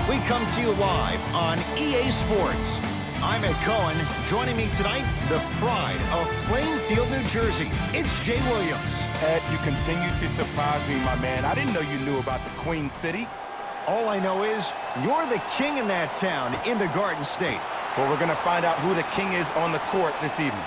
We come to you live on EA Sports. I'm Ed Cohen. Joining me tonight, the pride of Plainfield, New Jersey. It's Jay Williams. Ed, you continue to surprise me, my man. I didn't know you knew about the Queen City. All I know is you're the king in that town, in the Garden State. Well, we're going to find out who the king is on the court this evening.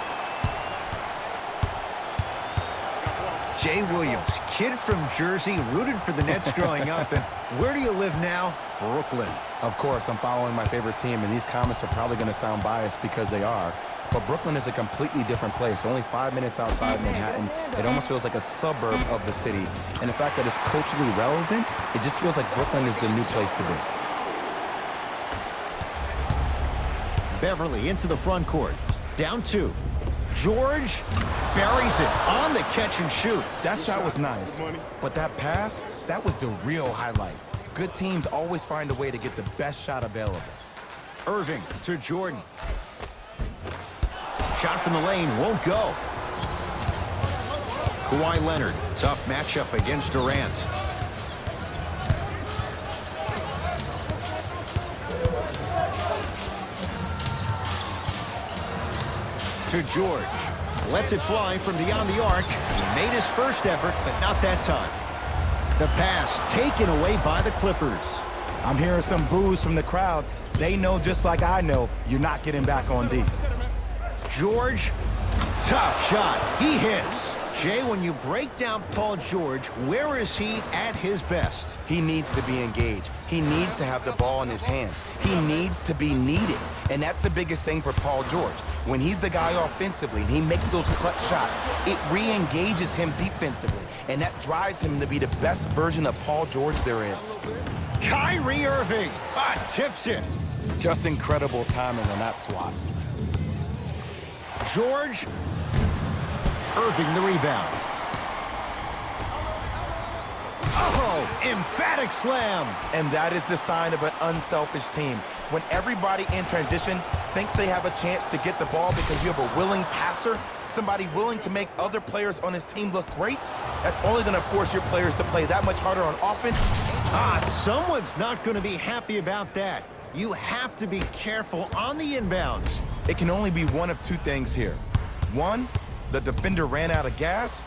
Jay Williams, kid from Jersey, rooted for the Nets growing up. And where do you live now? Brooklyn. Of course, I'm following my favorite team, and these comments are probably going to sound biased because they are. But Brooklyn is a completely different place. Only 5 minutes outside Manhattan. It almost feels like a suburb of the city. And the fact that it's culturally relevant, it just feels like Brooklyn is the new place to be. Beverly into the front court. Down 2. George buries it on the catch and shoot. That shot was nice, but that pass, that was the real highlight. Good teams always find a way to get the best shot available. Irving to Jordan. Shot from the lane won't go. Kawhi Leonard, tough matchup against Durant. To George. Lets it fly from beyond the arc. He made his first effort, but not that time. The pass taken away by the Clippers. I'm hearing some boos from the crowd. They know just like I know, you're not getting back on D. George, tough shot. He hits. Jay, when you break down Paul George, where is he at his best? He needs to be engaged. He needs to have the ball in his hands. He needs to be needed. And that's the biggest thing for Paul George. When he's the guy offensively and he makes those clutch shots, it re-engages him defensively. And that drives him to be the best version of Paul George there is. Kyrie Irving tips it. Just incredible timing on that swat. George. Irving the rebound. Oh, emphatic slam. And that is the sign of an unselfish team. When everybody in transition thinks they have a chance to get the ball because you have a willing passer, somebody willing to make other players on his team look great, that's only going to force your players to play that much harder on offense. Someone's not going to be happy about that. You have to be careful on the inbounds. It can only be one of two things here. One, the defender ran out of gas,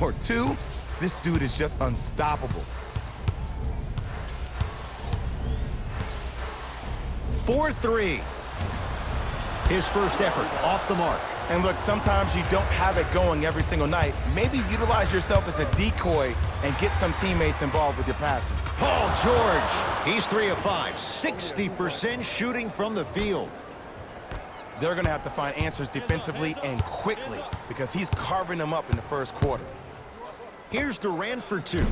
or 2, this dude is just unstoppable. 4-3. His first effort off the mark. And look, sometimes you don't have it going every single night. Maybe utilize yourself as a decoy and get some teammates involved with your passing. Paul George, he's 3 of 5, 60% shooting from the field. They're going to have to find answers defensively and quickly because he's carving them up in the first quarter. Here's Durant for 2.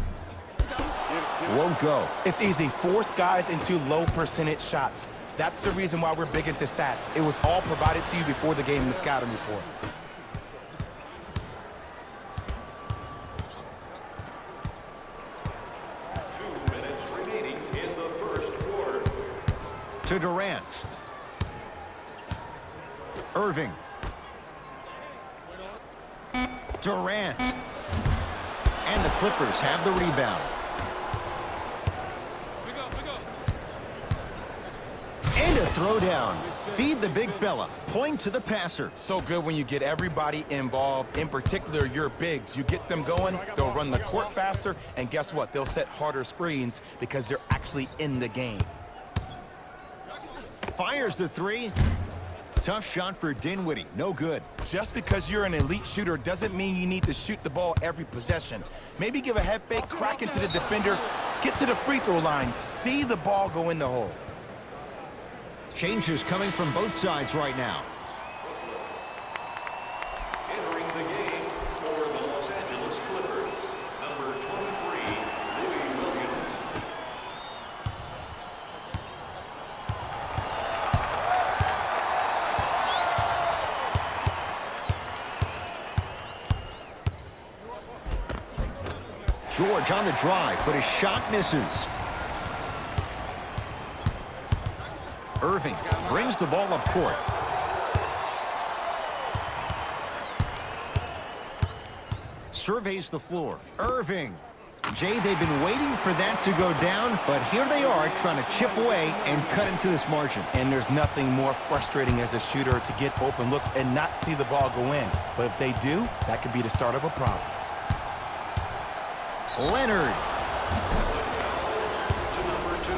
Won't go. It's easy. Force guys into low percentage shots. That's the reason why we're big into stats. It was all provided to you before the game in the scouting report. To Durant. Irving. Durant. And the Clippers have the rebound. And a throwdown. Feed the big fella. Point to the passer. So good when you get everybody involved, in particular your bigs. You get them going, they'll run the court faster, and guess what? They'll set harder screens because they're actually in the game. Fires the 3. Tough shot for Dinwiddie. No good. Just because you're an elite shooter doesn't mean you need to shoot the ball every possession. Maybe give a head fake, crack into the defender, get to the free throw line, see the ball go in the hole. Changes coming from both sides right now. Entering the game for the Los Angeles Clippers, number 23, Louis Williams. George on the drive, but his shot misses. Irving brings the ball up court. Surveys the floor. Irving. Jay, they've been waiting for that to go down, but here they are trying to chip away and cut into this margin. And there's nothing more frustrating as a shooter to get open looks and not see the ball go in. But if they do, that could be the start of a problem. Leonard. To number 2,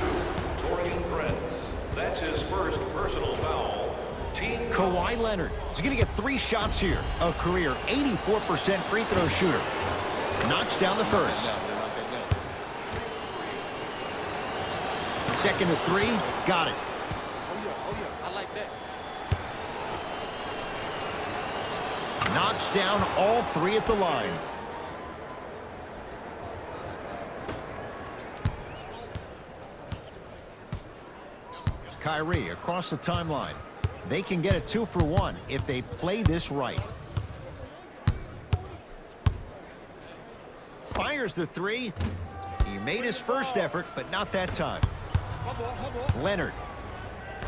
Torian Prince. That's his first personal foul. Team Kawhi Leonard is going to get 3 shots here. A career 84% free throw shooter. Knocks down the first. Second to 3. Got it. I like that. Knocks down all 3 at the line. Kyrie across the timeline. They can get a 2 for 1 if they play this right. Fires the 3. He made his first effort, but not that time. Leonard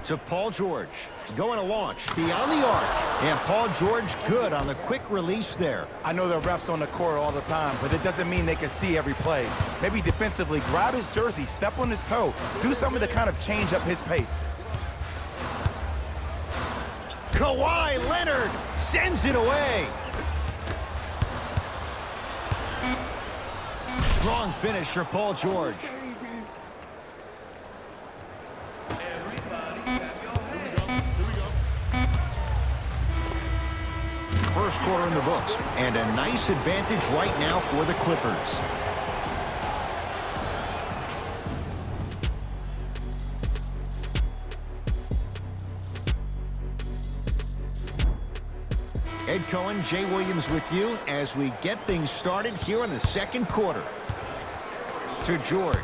to Paul George. Going to launch beyond the arc. And Paul George good on the quick release there. I know the refs on the court all the time, but it doesn't mean they can see every play. Maybe defensively, grab his jersey, step on his toe, do something to kind of change up his pace. Kawhi Leonard sends it away. Strong finish for Paul George. First quarter in the books, and a nice advantage right now for the Clippers. Ed Cohen, Jay Williams with you as we get things started here in the second quarter. To George.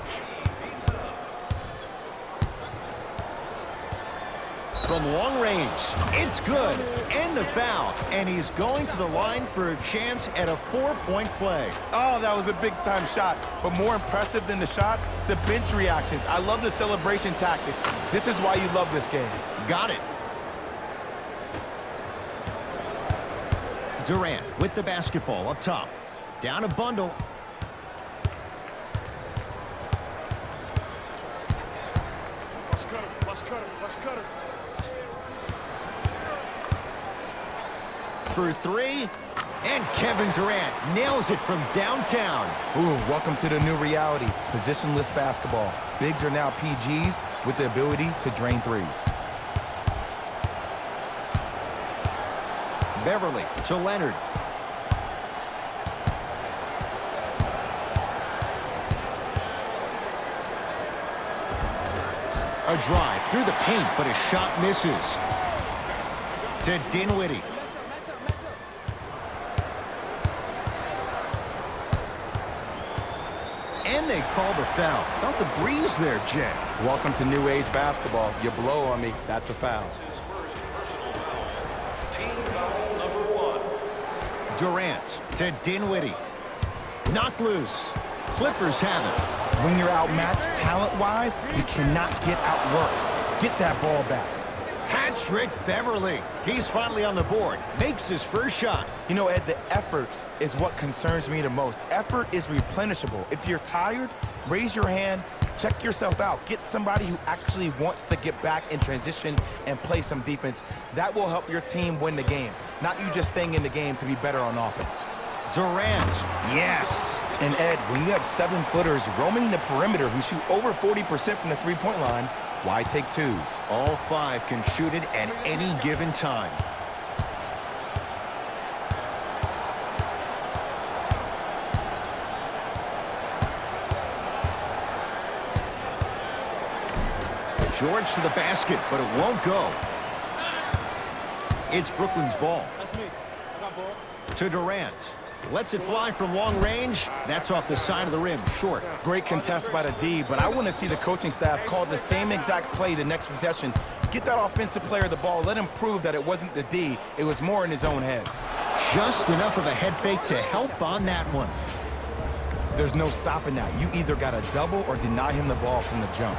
From long range, it's good. And the foul. And he's going to the line for a chance at a 4-point play. Oh, that was a big-time shot. But more impressive than the shot, the bench reactions. I love the celebration tactics. This is why you love this game. Got it. Durant with the basketball up top. Down a bundle. For 3. And Kevin Durant nails it from downtown. Ooh, welcome to the new reality. Positionless basketball. Bigs are now PGs with the ability to drain threes. Beverly to Leonard. A drive through the paint, but his shot misses. To Dinwiddie. And they call the foul. Felt the breeze there, Jay. Welcome to new age basketball. You blow on me, that's a foul. his first personal foul. Team foul number 1. Durant to Dinwiddie. Knocked loose. Clippers have it. When you're outmatched talent-wise, you cannot get outworked. Get that ball back. Patrick Beverly. He's finally on the board. Makes his first shot. You know, Ed, the effort is what concerns me the most. Effort is replenishable. If you're tired, raise your hand, check yourself out. Get somebody who actually wants to get back in transition and play some defense. That will help your team win the game, not you just staying in the game to be better on offense. Durant. Yes. And Ed, when you have 7-footers roaming the perimeter who shoot over 40% from the three-point line, why take 2s? All 5 can shoot it at any given time. George to the basket, but it won't go. It's Brooklyn's ball. That's me. I got ball. To Durant. Lets it fly from long range. That's off the side of the rim, short. Great contest by the D, but I want to see the coaching staff call the same exact play the next possession. Get that offensive player the ball. Let him prove that it wasn't the D. It was more in his own head. Just enough of a head fake to help on that one. There's no stopping that. You either got to double or deny him the ball from the jump.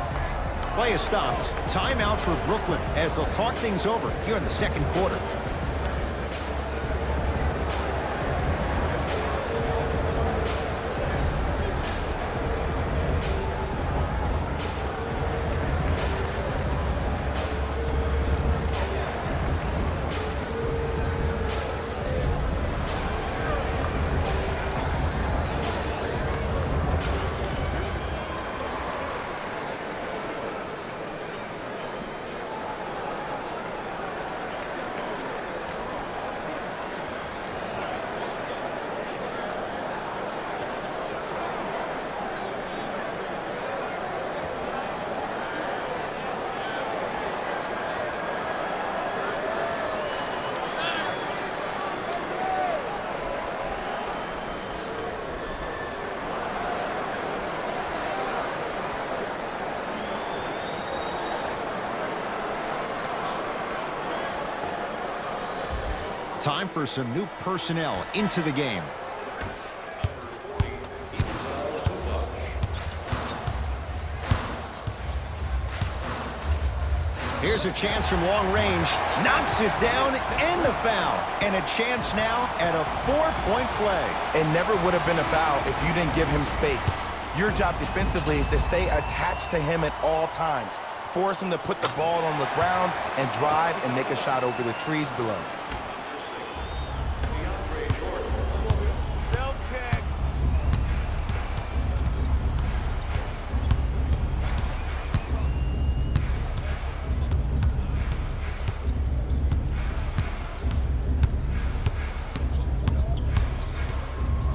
Play is stopped. Timeout for Brooklyn as they'll talk things over here in the second quarter. Time for some new personnel into the game. Here's a chance from long range. Knocks it down and the foul. And a chance now at a 4-point play. It never would have been a foul if you didn't give him space. Your job defensively is to stay attached to him at all times. Force him to put the ball on the ground and drive and make a shot over the trees below.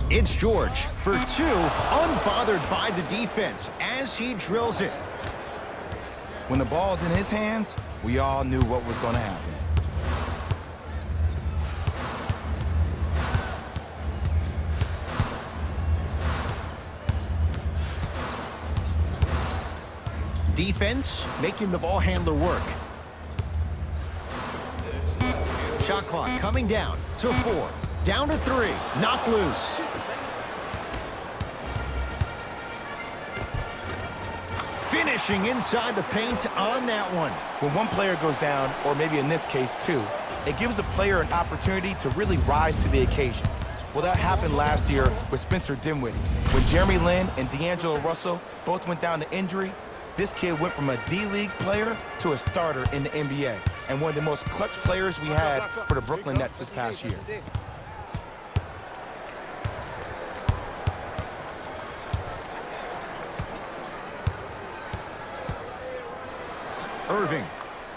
It's George for two, unbothered by the defense as he drills it. When the ball's in his hands, we all knew what was going to happen. Defense making the ball handler work. Shot clock coming down to 4. Down to 3. Knocked loose. Finishing inside the paint on that one. When one player goes down, or maybe in this case two, it gives a player an opportunity to really rise to the occasion. Well, that happened last year with Spencer Dinwiddie. When Jeremy Lin and D'Angelo Russell both went down to injury, this kid went from a D-League player to a starter in the NBA, and one of the most clutch players we had for the Brooklyn Nets this past year. Irving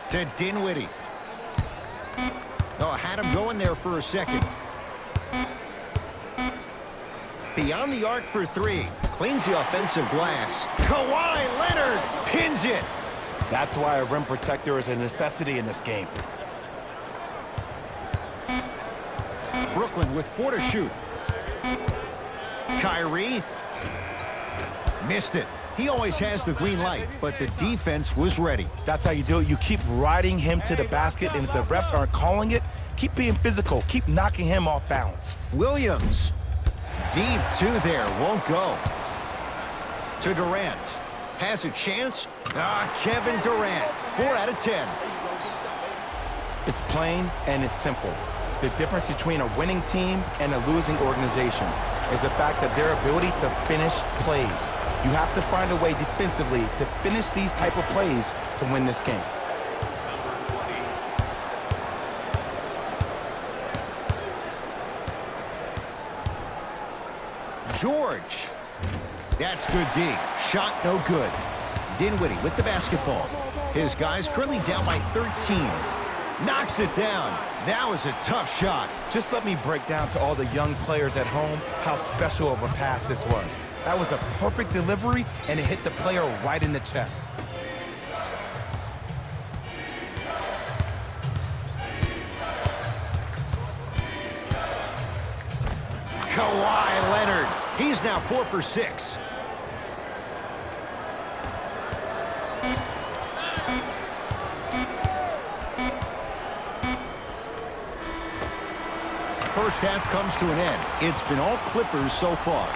to Dinwiddie. Oh, had him going there for a second. Beyond the arc for 3. Cleans the offensive glass. Kawhi Leonard pins it. That's why a rim protector is a necessity in this game. Brooklyn with 4 to shoot. Kyrie missed it. He always has the green light, but the defense was ready. That's how you do it. You keep riding him to the basket, and if the refs aren't calling it, keep being physical. Keep knocking him off balance. Williams. Deep 2 there. Won't go. To Durant. Has a chance. Kevin Durant. 4 out of 10. It's plain and it's simple. The difference between a winning team and a losing organization is the fact that their ability to finish plays. You have to find a way defensively to finish these type of plays to win this game. George. That's good D. Shot no good. Dinwiddie with the basketball. His guys currently down by 13. Knocks it down. That was a tough shot. Just let me break down to all the young players at home how special of a pass this was. That was a perfect delivery, and it hit the player right in the chest. Kawhi Leonard. He's now 4 for 6. First half comes to an end. It's been all Clippers so far.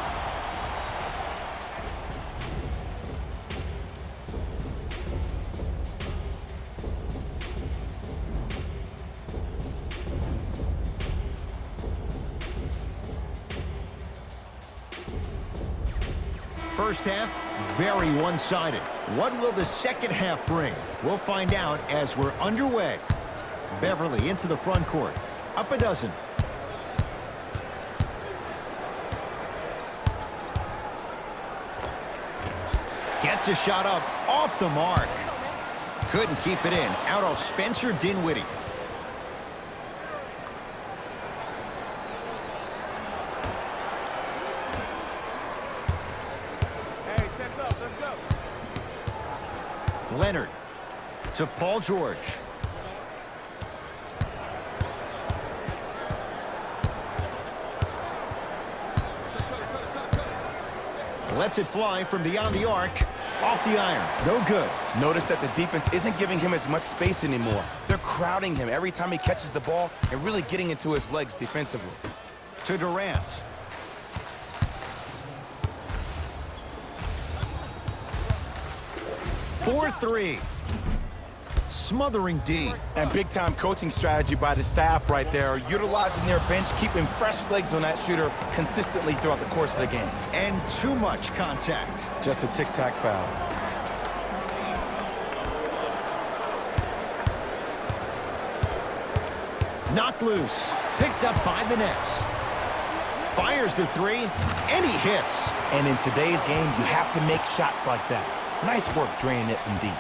First half, very one-sided. What will the second half bring? We'll find out as we're underway. Beverly into the front court. Up a dozen. Gets a shot up off the mark. Couldn't keep it in. Out of Spencer Dinwiddie. Hey, check it out. Let's go. Leonard to Paul George. Lets it fly from beyond the arc. Off the iron. No good. Notice that the defense isn't giving him as much space anymore. They're crowding him every time he catches the ball and really getting into his legs defensively. To Durant. For three. Smothering D. And big-time coaching strategy by the staff right there, utilizing their bench, keeping fresh legs on that shooter consistently throughout the course of the game. And too much contact. Just a tic-tac foul. Knocked loose. Picked up by the Nets. Fires the three, and he hits. And in today's game, you have to make shots like that. Nice work draining it from deep.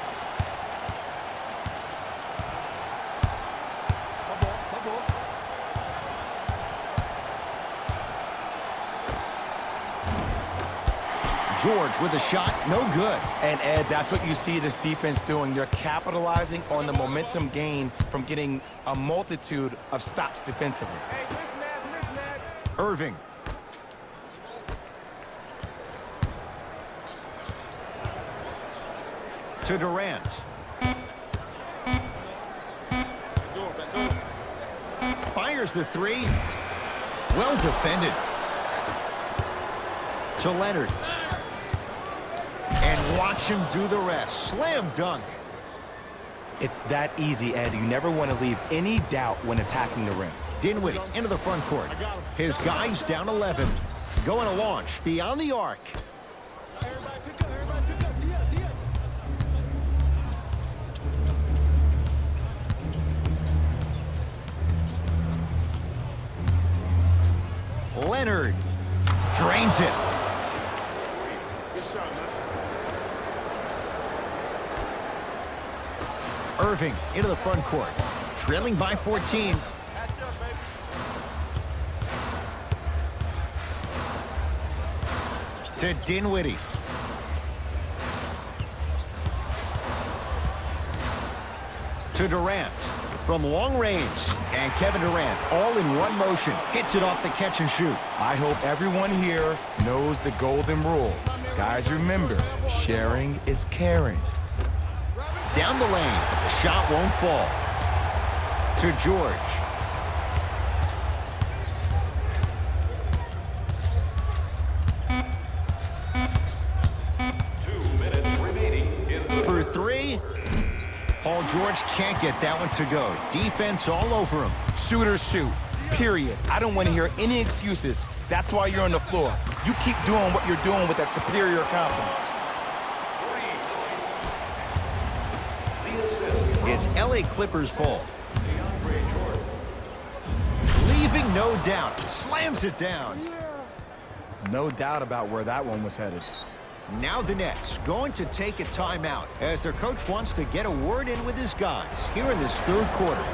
George with a shot, no good. And Ed, that's what you see this defense doing. They're capitalizing on the momentum gain from getting a multitude of stops defensively. Hey, mismatch. Irving. To Durant. Fires the three. Well defended. To Leonard. And watch him do the rest. Slam dunk. It's that easy, Ed. You never want to leave any doubt when attacking the rim. Dinwiddie into the front court. His guys down 11. Going to launch beyond the arc. Everybody pick up. Everybody pick up. D up. Leonard drains it. Good shot, man. Irving into the front court. Trailing by 14. Catch up, baby. To Dinwiddie. To Durant. From long range. And Kevin Durant, all in one motion, hits it off the catch and shoot. I hope everyone here knows the golden rule. Guys, remember, sharing is caring. Down the lane, but the shot won't fall. To George. For three. Paul George can't get that one to go. Defense all over him. Shooters shoot, period. I don't want to hear any excuses. That's why you're on the floor. You keep doing what you're doing with that superior confidence. It's LA Clippers ball. Leaving no doubt. Slams it down. No doubt about where that one was headed. Now the Nets going to take a timeout as their coach wants to get a word in with his guys here in this third quarter.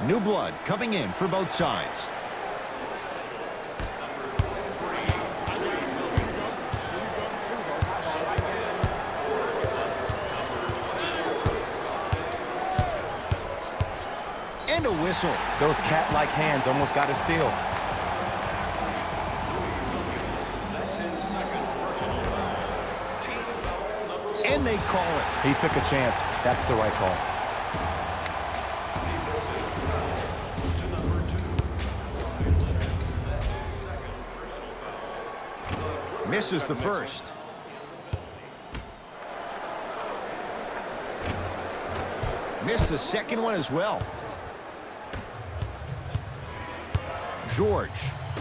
New blood coming in for both sides. And a whistle. Those cat-like hands almost got a steal. And they call it. He took a chance. That's the right call. Misses the first. Missed the second one as well. George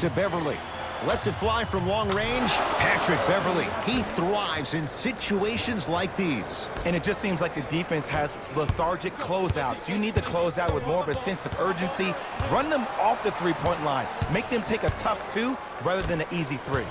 to Beverly. Lets it fly from long range. Patrick Beverley, he thrives in situations like these. And it just seems like the defense has lethargic closeouts. You need to close out with more of a sense of urgency. Run them off the three-point line. Make them take a tough two rather than an easy three.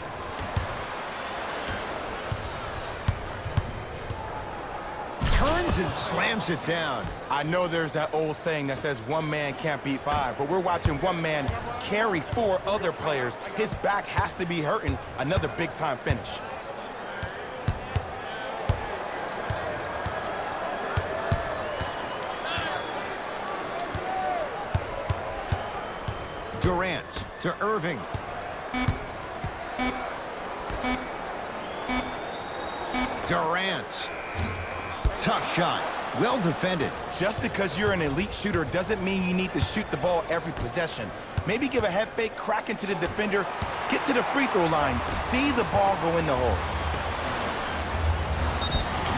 Turns and slams it down. I know there's that old saying that says one man can't beat five, but we're watching one man carry four other players. His back has to be hurting. Another big-time finish. Durant to Irving. Durant. Tough shot. Well defended. Just because you're an elite shooter doesn't mean you need to shoot the ball every possession. Maybe give a head fake, crack into the defender, get to the free throw line, see the ball go in the hole.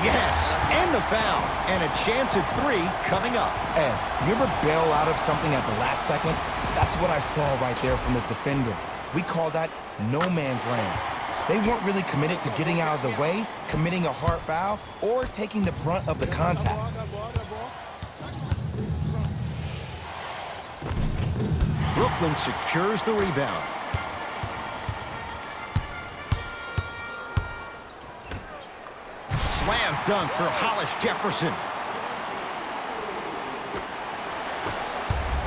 Yes, and the foul. And a chance at three coming up. Ed, you ever bail out of something at the last second? That's what I saw right there from the defender. We call that no man's land. They weren't really committed to getting out of the way, committing a hard foul, or taking the brunt of the contact. Brooklyn secures the rebound. Slam dunk for Hollis Jefferson.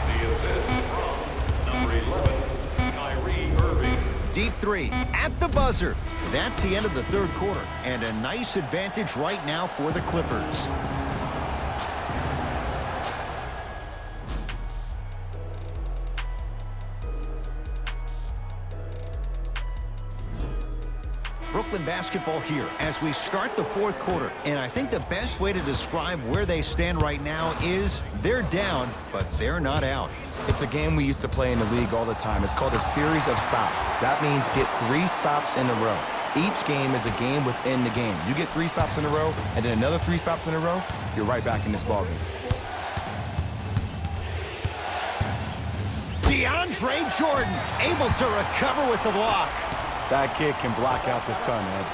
The assist from number 11, Kyrie Irving. Deep three at the buzzer. That's the end of the third quarter, and a nice advantage right now for the Clippers. Brooklyn basketball here as we start the fourth quarter. And I think the best way to describe where they stand right now is they're down, but they're not out. It's a game we used to play in the league all the time. It's called a series of stops. That means get 3 stops in a row. Each game is a game within the game. You get 3 stops in a row, and then another 3 stops in a row, you're right back in this ballgame. DeAndre Jordan able to recover with the block. That kid can block out the sun, Ed.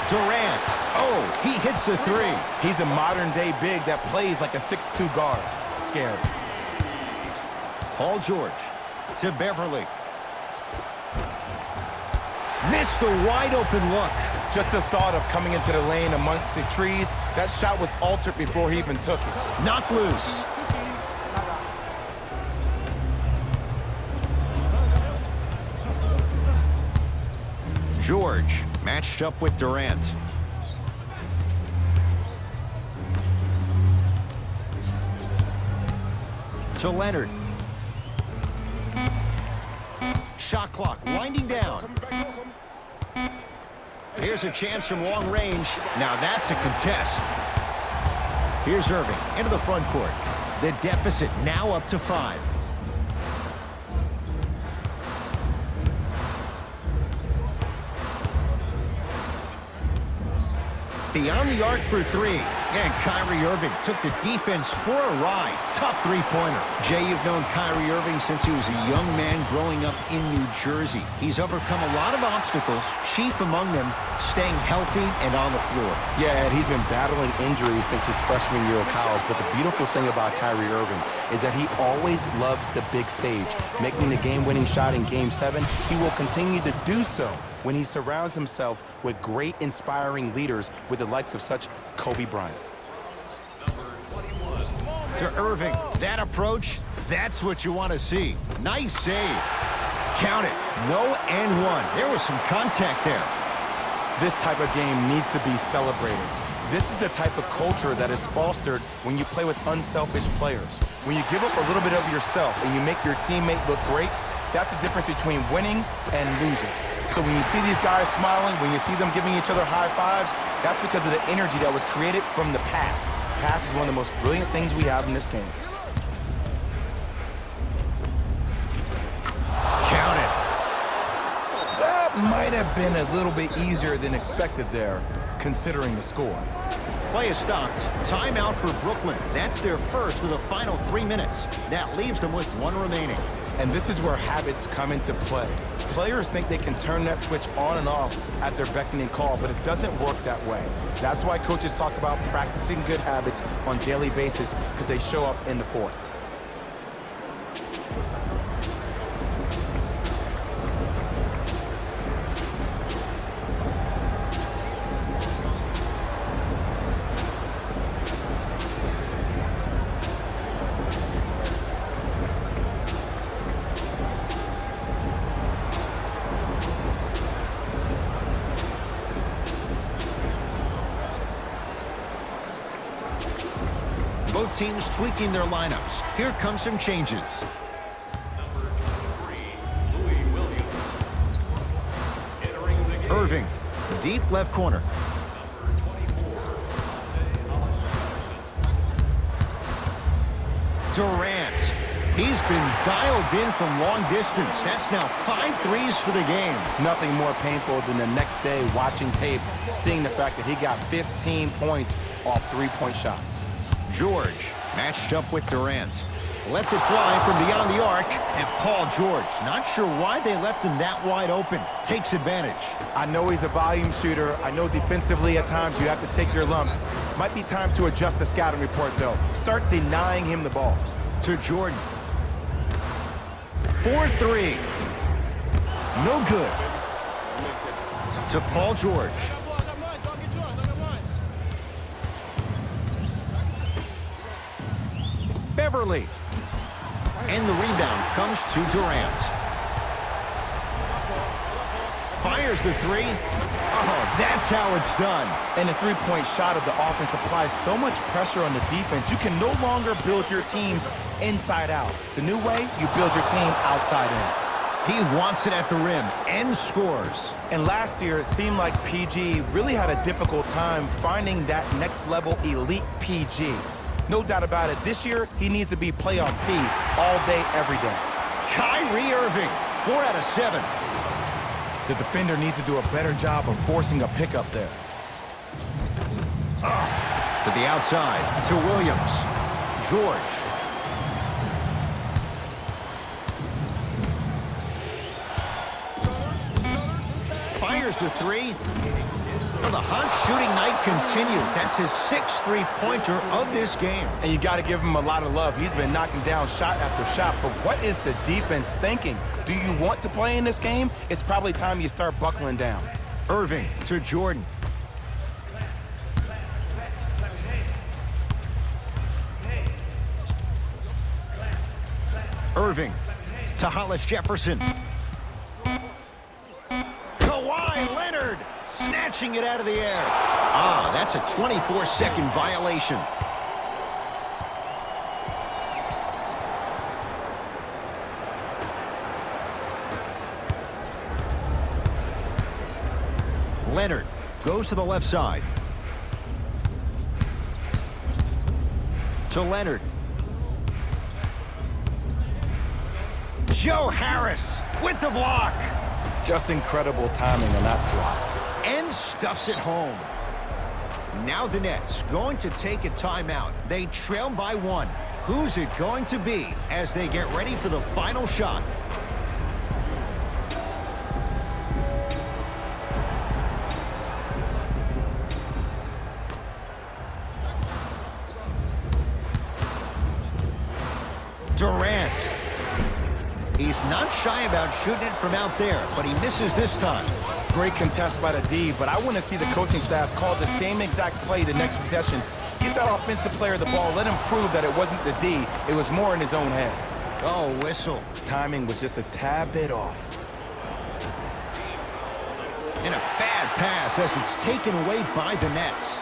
Durant. Oh, he hits the three. He's a modern-day big that plays like a 6'2 guard. Scary. Paul George to Beverley. Missed a wide-open look. Just the thought of coming into the lane amongst the trees, that shot was altered before he even took it. Knocked loose. George matched up with Durant. To Leonard. Shot clock winding down. Here's a chance from long range. Now that's a contest. Here's Irving into the front court. The deficit now up to 5. Beyond the arc for 3. And Kyrie Irving took the defense for a ride. Tough three-pointer. Jay, you've known Kyrie Irving since he was a young man growing up in New Jersey. He's overcome a lot of obstacles, chief among them staying healthy and on the floor. Yeah, Ed, he's been battling injuries since his freshman year of college, but the beautiful thing about Kyrie Irving is that he always loves the big stage. Making the game-winning shot in Game 7, he will continue to do so when he surrounds himself with great, inspiring leaders with the likes of such Kobe Bryant. To Irving. That approach, that's what you want to see. Nice save. Count it. No and 1. There was some contact there. This type of game needs to be celebrated. This is the type of culture that is fostered when you play with unselfish players. When you give up a little bit of yourself and you make your teammate look great, that's the difference between winning and losing. So when you see these guys smiling, when you see them giving each other high fives, that's because of the energy that was created from the pass. Pass is one of the most brilliant things we have in this game. Count it. That might have been a little bit easier than expected there, considering the score. Play is stopped. Timeout for Brooklyn. That's their first of the final 3 minutes. That leaves them with 1 remaining. And this is where habits come into play. Players think they can turn that switch on and off at their beckoning call, but it doesn't work that way. That's why coaches talk about practicing good habits on a daily basis, because they show up in the fourth. Both teams tweaking their lineups. Here come some changes. Number 23, Louis Williams. Entering the game. Irving, deep left corner. Number 24, Hollis Jefferson. Durant. He's been dialed in from long distance. That's now 5 threes for the game. Nothing more painful than the next day watching tape, seeing the fact that he got 15 points off three-point shots. George matched up with Durant. Lets it fly from beyond the arc. And Paul George, not sure why they left him that wide open. Takes advantage. I know he's a volume shooter. I know defensively at times you have to take your lumps. Might be time to adjust the scouting report, though. Start denying him the ball. To Jordan. 4-3. No good. To Paul George. Beverly. And the rebound comes to Durant. Fires the three. Oh, that's how it's done. And the three-point shot of the offense applies so much pressure on the defense, you can no longer build your teams inside out. The new way, you build your team outside in. He wants it at the rim and scores. And last year, it seemed like PG really had a difficult time finding that next-level elite PG. No doubt about it, this year, he needs to be playoff P all day, every day. Kyrie Irving, 4 out of 7. The defender needs to do a better job of forcing a pickup there. To the outside, to Williams. George. Fires the three. Well, the hot shooting night continues. That's his 6th three-pointer of this game. And you got to give him a lot of love. He's been knocking down shot after shot. But what is the defense thinking? Do you want to play in this game? It's probably time you start buckling down. Irving to Jordan. Irving to Hollis Jefferson. Kawhi Leonard snatching it out of the air. Ah, that's a 24-second violation. Leonard goes to the left side. To Leonard. Joe Harris with the block. Just incredible timing on that swat. And stuffs it home. Now the Nets going to take a timeout. They trail by 1. Who's it going to be as they get ready for the final shot? Durant. He's not shy about shooting it from out there, but he misses this time. Great contest by the D, but I want to see the coaching staff call the same exact play the next possession. Get that offensive player the ball. Let him prove that it wasn't the D. It was more in his own head. Oh, whistle. Timing was just a tad bit off. And a bad pass as it's taken away by the Nets.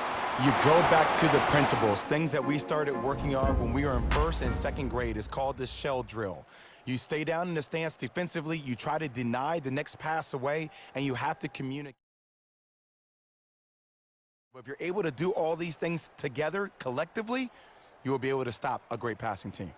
You go back to the principles, things that we started working on when we were in 1st and 2nd grade. It's called the shell drill. You stay down in the stance defensively, you try to deny the next pass away, and you have to communicate. But if you're able to do all these things together, collectively, you will be able to stop a great passing team.